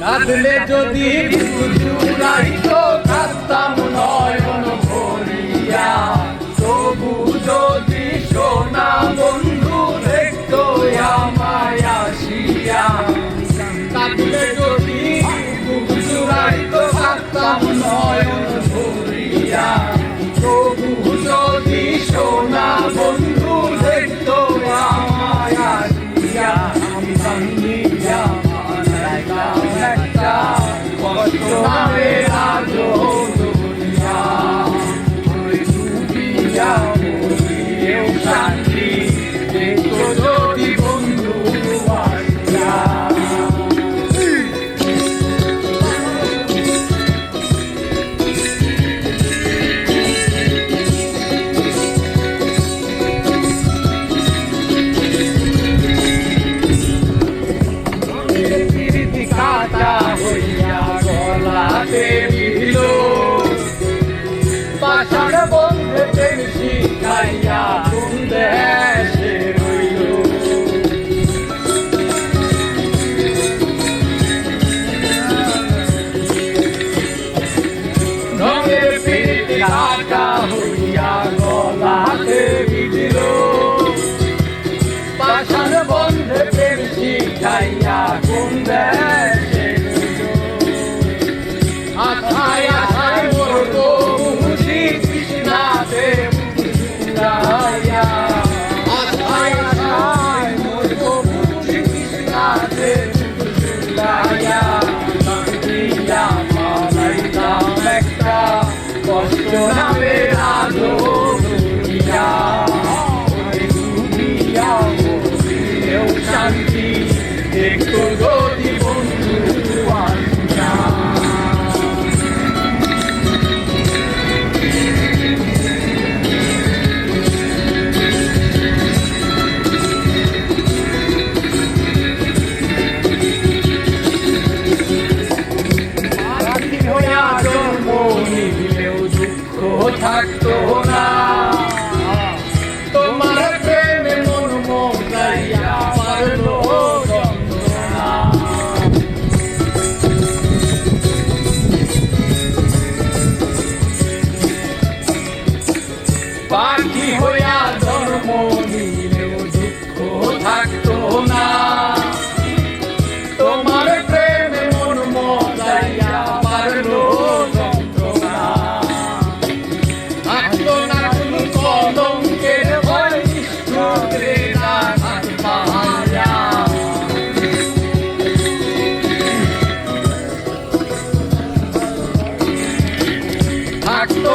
কাঁদলে যদি চুরাইতো কাঁদতাম নয়ন ভরিয়া, তবু যদি সোনা বন্ধু দেখতো আমায় আসিয়া। কাঁদলে যদি চুরাইতো কাঁদতাম নয়ন ভরিয়া, তবু যদি সোনা বন্ধু দেখতো আমায় আসিয়া। আমি কান্দিয়া একটা কষ্ট নামে আজো দুনিয়া, ডুবিয়া মরিয়েও শান্তি দেখতো যদি বন্ধু আসিয়া। কাটা হইয়া গলাতে বিঁধল, পাষাণ বন্ধে প্রেম শিখাইয়া কোন দেশে রইল। রঙের প্রীতি কাটা হইয়া গলাতে বিঁধল, পাষাণ বন্ধে প্রেম শিখাইয়া কোন দেশে রইল। আশায় আশায় মরব মুছি তৃষ্ণাতে ফুরাইয়া, আশায় আশায় মরব মুছি তৃষ্ণাতে ফুরাইয়া। কান্দিয়া পালাইলাম একটা কষ্ট নামে আজো দুনিয়া, ডুবিয়া মরিলেও শান্তি দেখতো যদি বন্ধু আসিয়া। পাখি হইয়া জন্ম নিলেও দুঃখ থাকতো না, তোমার প্রেমে মন মজাইয়া পারলো যন্ত্রণা। পাখি হইয়া জন্ম নিলেও দুঃখ থাকতো না, তোমার প্রেমে মন মজাইয়া পারলো যন্ত্রণা। থাকতো না কোনো কলঙ্কের ভয়, নিষ্ঠুরে না থাকতো মায়া। থাকতো